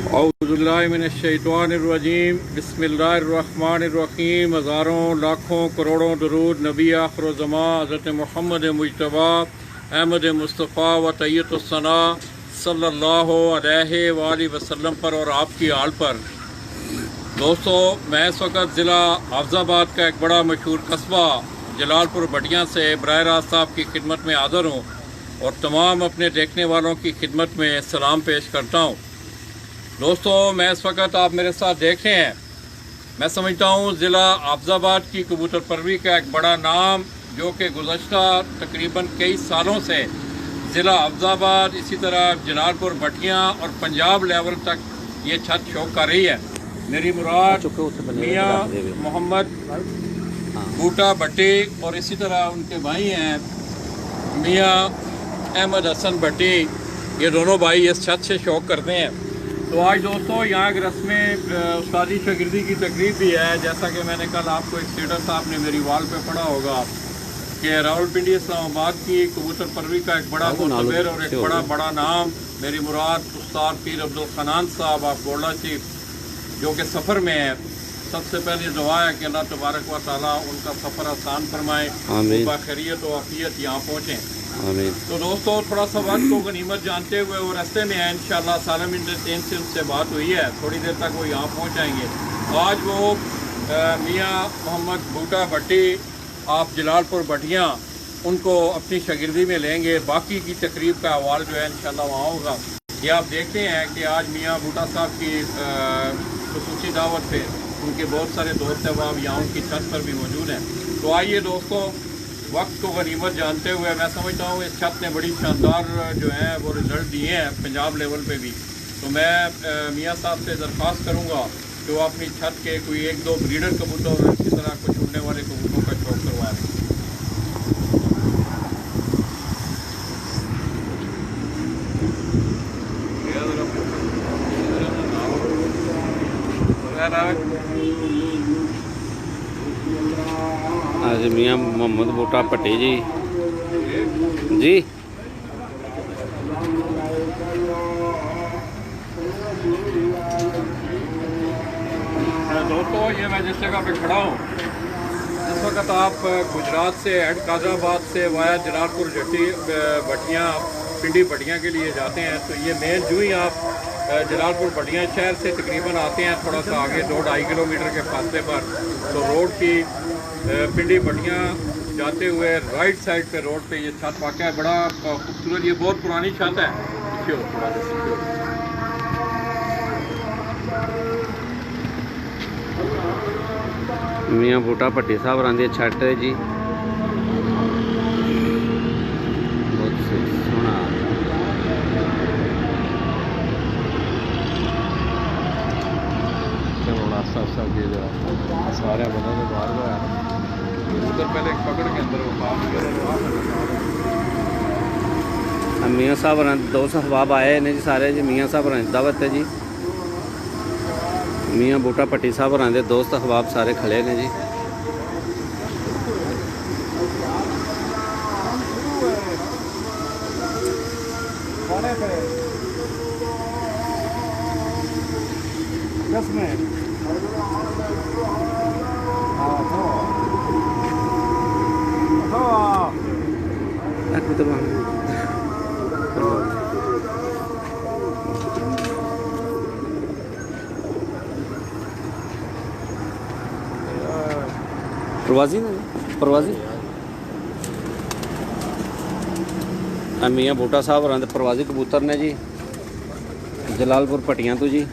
औज़ुबिल्लाहिमिनश्शैतानिर्रजीम बिस्मिल्लाहिर्रहमानिर्रहीम। हज़ारों लाखों करोड़ों दरूद नबी आखिरुज़्ज़मा हज़रत मोहम्मद मुज्तबा अहमद मुस्तफ़ा व तैय्यतुस्सना सल्लल्लाहु अलैहि वसल्लम पर और आपकी आल पर। दोस्तों, मैं इस वक्त ज़िला हाफ़िज़ाबाद का एक बड़ा मशहूर कस्बा जलालपुर भटियां से बराह रास्त आपकी खिदमत में हाज़िर हूँ और तमाम अपने देखने वालों की खिदमत में सलाम पेश करता हूँ। दोस्तों, मैं इस वक्त आप मेरे साथ देख रहे हैं, मैं समझता हूँ ज़िला हाफ़िज़ाबाद की कबूतर परवरी का एक बड़ा नाम, जो कि गुज़श्ता तकरीबन कई सालों से ज़िला हाफ़िज़ाबाद, इसी तरह जलालपुर भटियां और पंजाब लेवल तक ये छत शो कर रही है। मेरी मुराद मियाँ मोहम्मद बूटा भट्टी और इसी तरह उनके भाई हैं मियाँ अहमद हसन भट्टी, ये दोनों भाई इस छत से शौक़ करते हैं। तो आज दोस्तों यहाँ एक रस्म उस्तादी शागिर्दी की तकरीब भी है। जैसा कि मैंने कल आपको एक स्टेटस आपने मेरी वाल पे पढ़ा होगा कि रावलपिंडी इस्लामाबाद की कबूतर परवरी का एक बड़ा मुतबर और एक बड़ा नाम, मेरी मुराद उस्ताद पीर अब्दुल खनान साहब ऑफ बोडला चीफ, जो कि सफ़र में है। सबसे पहले दुआ है कि अल्लाह तबारक व तआला उनका सफ़र आसान फरमाए, खैरियत और आफियत यहाँ पहुँचें। तो दोस्तों, थोड़ा सा वक्त को गनीमत जानते हुए वो रास्ते में है, इंशाल्लाह सालम इंटरटेन से उनसे बात हुई है, थोड़ी देर तक वो यहाँ पहुँच जाएंगे। आज वो मियाँ मोहम्मद बूटा भट्टी आप जलालपुर भटियां, उनको अपनी शागिर्दी में लेंगे। बाकी की तकरीब का अहवाल जो है इंशाल्लाह वहाँ होगा। ये आप देखते हैं कि आज मियाँ बूटा साहब की खुसूसी दावत पे उनके बहुत सारे दोस्त हैं, वह यहाँ उनकी छत पर भी मौजूद हैं। तो आइए दोस्तों, वक्त को गनीमत जानते हुए, मैं समझता हूँ इस छत ने बड़ी शानदार जो है वो रिज़ल्ट दिए हैं पंजाब लेवल पे भी। तो मैं मियाँ साहब से दरख्वास्त करूँगा कि वो अपनी छत के कोई एक दो ब्रीडर कबूतर और इसी तरह कुछ उड़ने वाले कबूतरों का शौक करवा दें। आज मियाँ मोहम्मद बूटा भट्टी जी दोस्तों, ये मैं जिस जगह पे खड़ा हूँ, इस वक्त आप गुजरात से हेड कादराबाद से वाया जलालपुर भटियां पिंडी भटियां के लिए जाते हैं। तो ये मेन जो ही आप जलालपुर भटियां शहर से तकरीबन आते हैं, थोड़ा सा आगे 2-2.5 किलोमीटर के फासले पर, तो रोड की पिंडी भटियां जाते हुए राइट साइड पे रोड पे ये छत वाक़ है। बड़ा खूबसूरत, ये बहुत पुरानी छत है। थोड़ा सा मियाँ बूटा भट्टी साहब रांधी छत है जी, बहुत सोहना। सारे बंदा तो बाहर गया उधर, पहले पकड़ के अंदर मियाँ साहब दोस्त अहबाब आए ने जी सारे जी। मियाँ साहब दावत है जी, मियाँ बूटा भट्टी साहब दे दोस्त अहबाब सारे खड़े ने जी। प्रवासी मियाँ बूटा साहब होरां दे प्रवासी कबूतर ने जी, जलालपुर भटियां तो जी।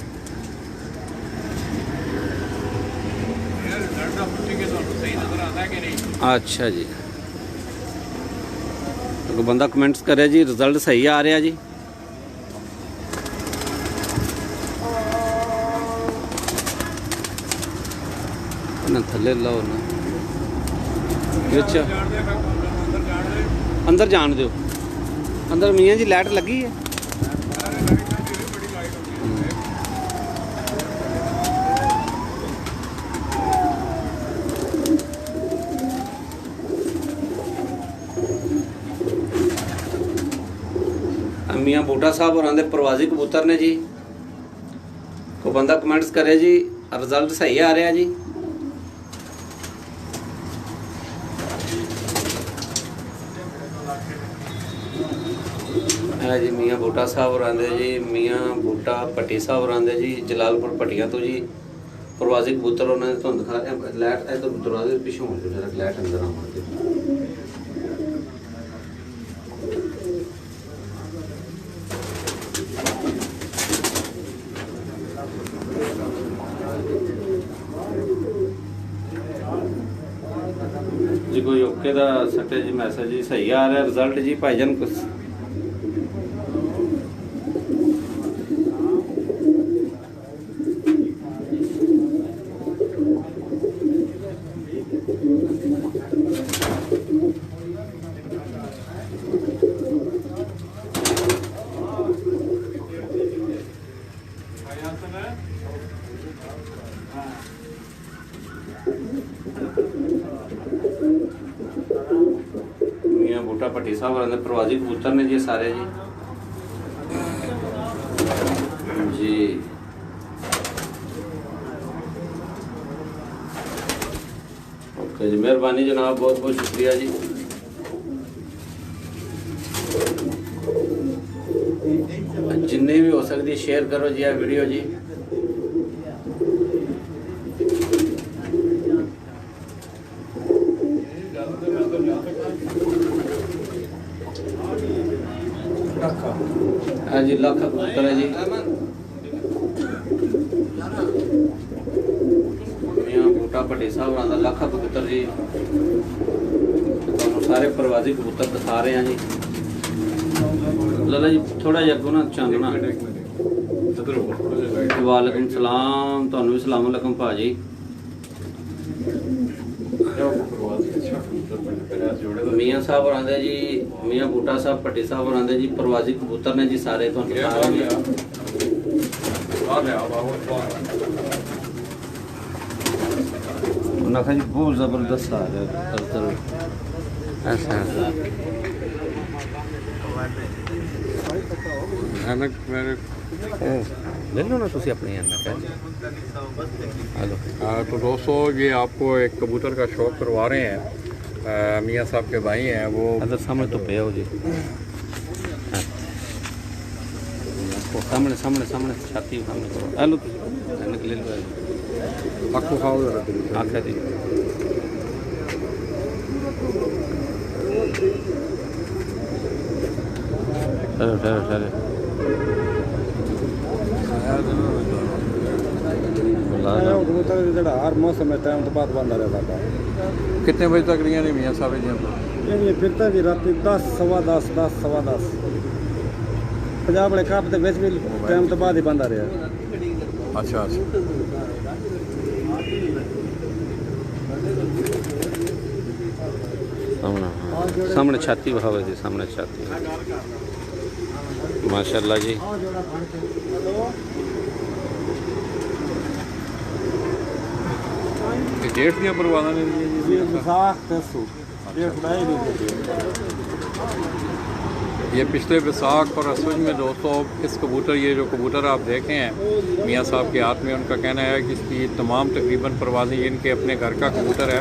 अच्छा जी, तो बंदा कमेंट्स करे जी, रिजल्ट सही आ रहा जी। ना थले लाओ ना अंदर जान दो। अंदर मियाँ जी लाइट लगी है। मियाँ बूटा साहब होरां दे प्रवासी कबूतर ने जी। कोई बंदा कमेंट्स करे जी रिजल्ट सही आ रहा जी। है जी मियाँ बूटा साहब रहंदे जी, मियाँ बूटा भट्टी साहब रहंदे जी जलालपुर भट्टियां तो जी। प्रवासी कबूतर उन्होंने तो दिखा रहे लैट इधर दरवाजे पिछों हो जरा लैट अंदर आने जी। कोई ओके दा सटे जी मैसेज जी सही आ रहा है रिजल्ट जी भाईजान कुछ मियाँ बूटा भट्टी साहब रहंदे प्रवासी कबूतर ने जी सारे जी। जी ओके जी मेहरबानी जनाब बहुत बहुत शुक्रिया जी। जिन्ने भी हो सकती शेयर करो जी आ वीडियो जी। हाँ जी लाख कबूतर है जी मियाँ बूटा भट्टी साहब आंदा लाख कबूतर जी। तो सारे प्रवासी कबूतर दिखा रहे हैं जी। लाला जी थोड़ा जिहा अगों ना चांदना। वालेकुम सलाम तुहानू भी सलाम अलैकुम भाजी। मियाँ साहब आंदे जी मियाँ बूटा साहब भट्टी साहब आंदे जी प्रवासी कबूतर ने जी सारे तो उन्हें जी बहुत जबरदस्त आ रहा ऐसा ले लो ना तुसी अपने हेलो। तो दोस्तों ये आपको एक कबूतर का शौक करवा रहे हैं। मियाँ साहब के भाई हैं वो अंदर सामने तो पे हो जी सामने सामने सामने छाती सामने करो हेलो ले लो आपको खाओ जरा आखिर दी चलो चलो चलो कबूतर हर मौसम में टाइम तो बाद बंदा रहता। कितने बजे तक रही मियाँ साहब जी? फिरता जी रात 10 सवा 10 10 सवा 10 पंजाब वाले कप के भी टाइम तो बाद ही बंदा रहा। अच्छा अच्छा सामने छाती बहावे जी सामने छाती माशाल्लाह जी। डेढ़ दियाँ परवाना ने ये पिछले बैसाख और असुज में दोस्तों इस कबूतर ये जो कबूतर आप देखे हैं मियाँ साहब के हाथ में उनका कहना है कि इसकी तमाम तकरीबन परवाज़ें इनके अपने घर का कबूतर है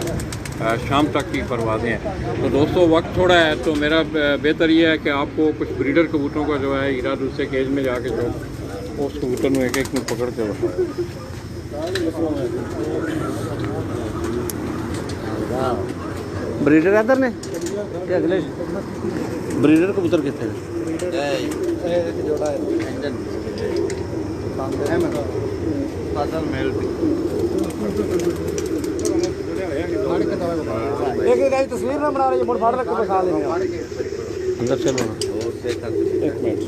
शाम तक की परवाज़ें हैं। तो दोस्तों वक्त थोड़ा है तो मेरा बेहतर ये है कि आपको कुछ ब्रीडर कबूतरों का जो है इरा दूसरे केज में जाके जो उस कबूतर में एक में पकड़ के ब्रीडर इधर ने अगले ब्रीडर कबूतर कितने एक तस्वीर ना बना रही है फाड़ रख के दिखा देंगे अंदर चलो ना एक मिनट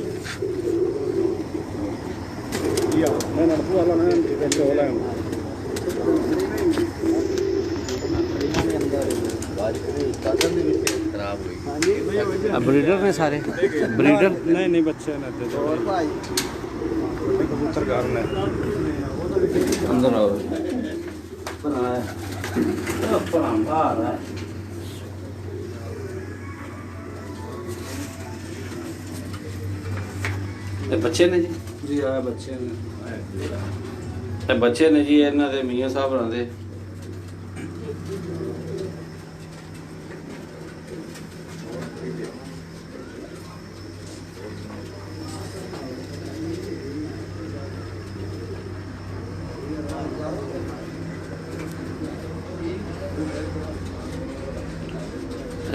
या मैं ना पूरा ना कैसे होला अब ब्रीडर ने सारे ब्रीडर नहीं बच्चे ना कबूतर घर में अंदर आओ ये बच्चे ने जी जी आया बच्चे ने ਇਹ ਬੱਚੇ ਨੇ ਜੀ ਇਹਨਾਂ ਦੇ ਮੀਆਂ ਸਾਹਿਬ ਹੋਰਾਂ ਦੇ।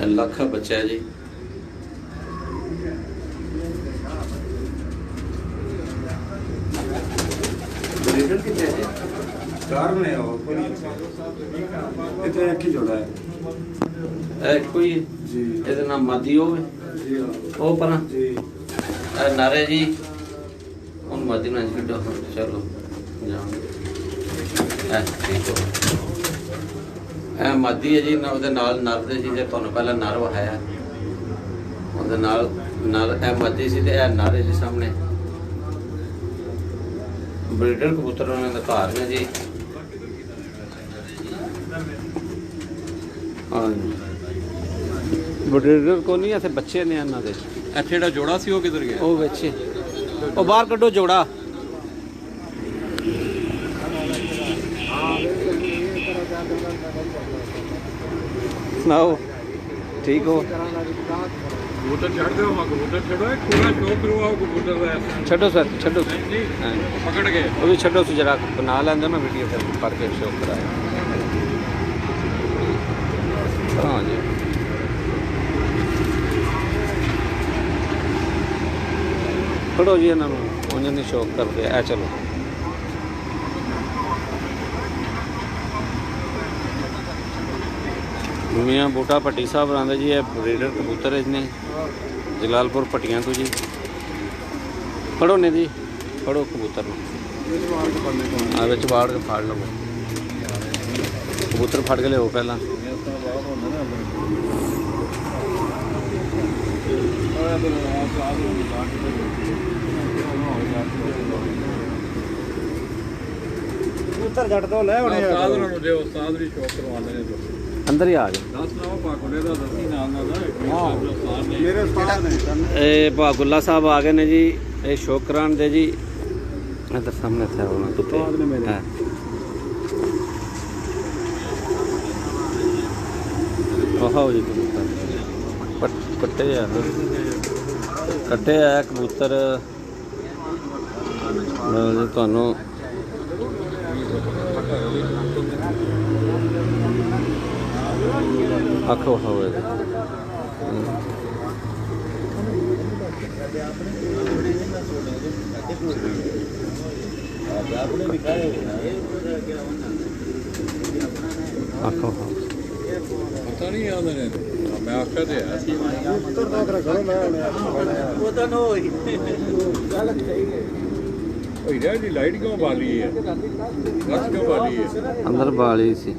ਇਹ ਲੱਖ ਬੱਚਾ ਹੈ ਜੀ। ਬਰੀਡਰ ਕਿੱਥੇ ਹੈ? ਚਾਰ ਬਣੇ ਹੋ ਕੋਈ ਇੱਥੇ ਇੱਕ ਹੀ ਜੋੜਾ ਹੈ ਇਹ ਕੋਈ ਜੀ ਇਹਦਾ ਨਾਮ ਮਾਦੀ ਹੋਵੇ ਜੀ ਉਹ ਪਰਾਂ ਜੀ ਇਹ ਨਾਰੇ ਜੀ ਹੁਣ ਮਾਦੀ ਨਾਲ ਛੱਡੋ। ਚਲੋ ਜਾਓ ਠੀਕ ਹੋ। ਇਹ ਮਾਦੀ ਹੈ ਜੀ ਉਹਦੇ ਨਾਲ ਨਰ ਦੇ ਸੀ ਜੇ ਤੁਹਾਨੂੰ ਪਹਿਲਾਂ ਨਰ ਵਹਾਇਆ ਉਹਦੇ ਨਾਲ ਨਰ ਇਹ ਮਾਦੀ ਸੀ ਤੇ ਇਹ ਨਾਰੇ ਜੀ ਸਾਹਮਣੇ ਬਰੀਡਰ ਕਬੂਤਰ ਉਹਨਾਂ ਦੇ ਘਰ ਨੇ ਜੀ। ਬਰੀਡਰ ਕੋ ਨਹੀਂ ਇੱਥੇ ਬੱਚੇ ਨੇ ਇਹਨਾਂ ਦੇ। ਇੱਥੇ ਜਿਹੜਾ ਜੋੜਾ ਸੀ ਉਹ ਕਿੱਧਰ ਗਿਆ? ਉਹ ਬੱਚੇ ਉਹ ਬਾਹਰ ਕੱਢੋ ਜੋੜਾ। ਸੁਣਾਓ ਠੀਕ ਹੋ? ਕਬੂਤਰ ਛੱਡ ਦਿਓ, ਕਬੂਤਰ ਛੱਡੋ, ਇੱਕ ਪੂਰਾ ਸ਼ੌਕ ਕਰਵਾਓ ਕਬੂਤਰ ਦਾ। ਛੱਡੋ ਸਰ ਛੱਡੋ। ਜੀ ਹਾਂ ਪਕੜ ਗਏ। ਉਹ ਵੀ ਛੱਡੋ ਤੁਸੀਂ ਜਰਾ ਬਣਾ ਲੈਂਦੇ ਨਾ ਵੀਡੀਓ ਫਿਰ ਪੜ ਕੇ ਸ਼ੋਅ ਕਰਾਇਆ। ਹਾਂ ਜੀ ਫੜੋ ਜੀ ਇਹਨਾਂ ਨੂੰ ਉਹਨਾਂ ਨੇ ਸ਼ੌਕ ਕਰਦੇ ਆ। ਚਲੋ ਮੀਆਂ ਬੂਟਾ ਭੱਟੀ ਸਾਹਿਬ ਆਉਂਦੇ ਜੀ। ਇਹ ਬਰੀਡਰ ਕਬੂਤਰ ਨੇ ਜਲਾਲਪੁਰ ਭੱਟੀਆਂ ਤੋਂ ਜੀ। ਫੜੋ ਨੇ ਜੀ ਫੜੋ ਕਬੂਤਰ ਨੂੰ ਆ ਵਿੱਚ ਬਾੜ ਕੇ ਫੜ ਲਓ। ਕਬੂਤਰ ਫੜ ਕੇ ਲਿਓ ਪਹਿਲਾਂ। ਉੱਤਰ ਜੱਟ ਤੋਂ ਲੈ ਆਉਣੇ ਉਸਤਾਦ ਉਹਨਾਂ ਨੂੰ ਦਿਓ, ਉਸਤਾਦ ਵੀ ਸ਼ੌਕ ਕਰਵਾਉਂਦੇ ਨੇ। ਅੰਦਰ ਹੀ ਆ ਜਾਓ। ਦੱਸ ਨਾ ਪਾਕੋਲੇ ਦਾ ਦੱਸੀ ਨਾਮ ਦਾ ਉਸਤਾਦ ਨੇ। ਮੇਰੇ ਉਸਤਾਦ ਨੇ ਇਹ ਭਾਗੁੱਲਾ ਸਾਹਿਬ ਆ ਗਏ ਨੇ ਜੀ। ਇਹ ਸ਼ੌਕ ਕਰਾਉਣ ਦੇ ਜੀ। ਇੱਧਰ ਸਾਹਮਣੇ ਇੱਥੇ ਆਉਣਾ ਤੁੱਤੇ ਹਾਂ। ਆਹੋ ਜੀ ਕਬੂਤਰ ਕੱਟੇ ਆ ਕੱਟੇ ਆ ਕਬੂਤਰ। ਮੈਂ ਤੁਹਾਨੂੰ ਆਖੋ ਹੋਵੇ ਆਖੋ ਪਤਾ ਨਹੀਂ ਆਉਂਦੇ ਨੇ। ਮੈਂ ਆਖਿਆ ਤੇ ਆ ਸੀ ਉੱਤਰ ਤੋਂ ਕਰ ਘਰੋਂ ਲੈ ਆਉਣੇ ਉਹ ਤਾਂ ਨੋ ਹੋਈ। ਉਹ ਇਹਦਾ ਦੀ ਲਾਈਟ ਕਿਉਂ ਬਾਲੀ ਹੈ? ਬਸ ਕਿਉਂ ਬਾਲੀ ਹੈ? ਅੰਦਰ ਬਾਲੀ ਸੀ।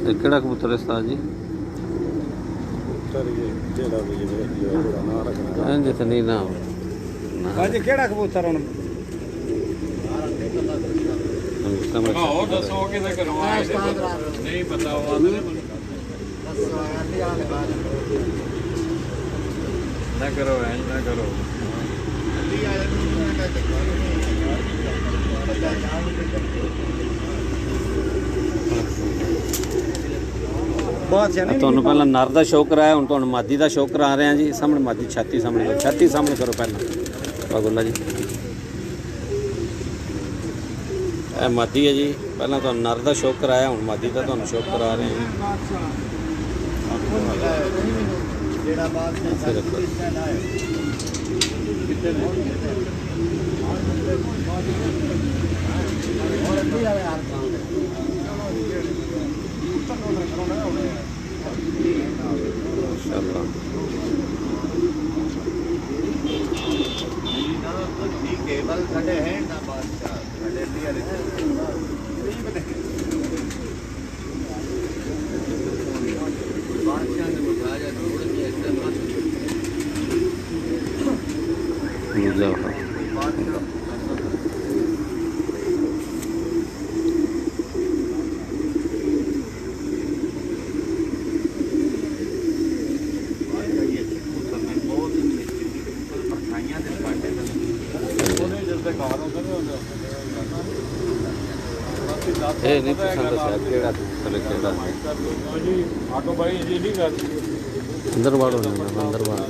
ਇਹ ਕਿਹੜਾ ਕਬੂਤਰ ਹੈ ਉਸਤਾਦ ਜੀ? ਜਿਹੜਾ ਵੀ ਜਿਹੜਾ ਨਾਂ ਰੱਖਣਾ ਇੰਜ ਤਾਂ ਨਹੀਂ ਨਾ ਅੱਜ ਕਿਹੜਾ ਕਬੂਤਰ ਹੁਣ ਆਓ ਦੱਸੋ ਕਿਹਦੇ ਘਰੋਂ ਆਏ ਨੇ? ਨਹੀਂ ਪਤਾ ਉਹ ਆਉਂਦੇ ਨੇ ਨਾ ਕਰੋ ਐਂ ਨਾ ਕਰੋ। ਬਹੁਤ ਸਿਆਣੇ ਤੁਹਾਨੂੰ ਪਹਿਲਾਂ ਨਰ ਦਾ ਸ਼ੌਕ ਕਰਾਇਆ, ਹੁਣ ਤੁਹਾਨੂੰ ਮਾਦੀ ਦਾ ਸ਼ੌਕ ਕਰਾ ਰਹੇ ਹਾਂ ਜੀ। ਸਾਹਮਣੇ ਮਾਦੀ ਛਾਤੀ ਸਾਹਮਣੇ ਕਰੋ, ਛਾਤੀ ਸਾਹਮਣੇ ਕਰੋ ਪਹਿਲਾਂ ਭਾਗੁੱਲਾ ਜੀ। ਇਹ ਮਾਦੀ ਹੈ ਜੀ। ਪਹਿਲਾਂ ਤੁਹਾਨੂੰ ਨਰ ਦਾ ਸ਼ੌਕ ਕਰਾਇਆ, ਹੁਣ ਮਾਦੀ ਦਾ ਤੁਹਾਨੂੰ ਸ਼ੌਕ ਕਰਾ ਰਹੇ ਹਾਂ। ਜਿਹੜਾ ਬਾਤ ਇੱਥੇ ਰੱਖੋ। ਮਾਸ਼ਾਅੱਲਾ ਕੇਵਲ ਸਾਡੇ ਹੈ ਨਾ ਬਾਦਸ਼ਾਹ ਸਾਡੇ मुजफ्फर ਇਹ ਨਹੀਂ ਪਸੰਦ ਦੱਸਿਆ ਕਿਹੜਾ ਕਬੂਤਰ ਕਿਹੜਾ ਆਟੋ ਬਾਈ ਜੀ ਨਹੀਂ ਕਰ ਅੰਦਰ ਵਾੜੋ ਨਾ ਅੰਦਰ ਵਾੜੋ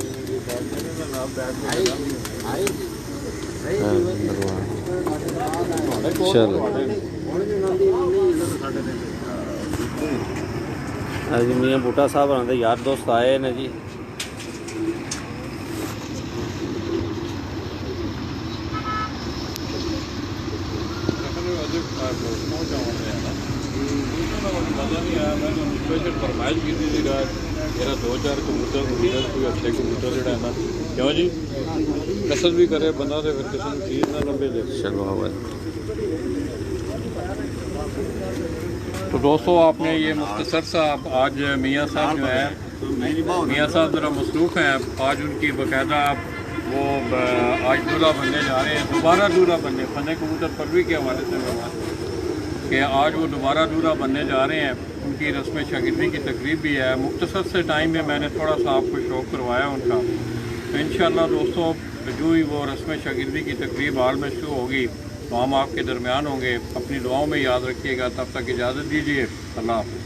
चलो अज मियाँ बूटा साहब आते यार दोस्त आए ने जी फरमाइश की मेरा 2-4 कबूतर कोई हफ्ते कबूतर जोड़ा है ना क्यों जी कसरत भी करे बंदा तो फिर किसी चीज़ ना लंबे दे। चलो तो दोस्तों आपने ये मुख्तसर सा आज मियाँ साहब जो है मियाँ साहब ज़रा मसरूफ़ हैं आज उनकी बाकायदा वो आज दूल्हा बनने जा रहे हैं दोबारा दूल्हा बनने फने कबूतर परवी के हवाले से कि आज वो दोबारा दूल्हा बनने जा रहे हैं उनकी रस्म शागिर्दी की तकरीब भी है मुख्तसर से टाइम में मैंने थोड़ा सा आपको शौक़ करवाया उनका तो इंशाअल्लाह दोस्तों जो ही वो रस्म शागिर्दी की तकरीब हाल में शुरू होगी तो हम आपके दरमियान होंगे अपनी दुआओं में याद रखिएगा तब तक इजाज़त दीजिए अल्लाह हाफ़िज़।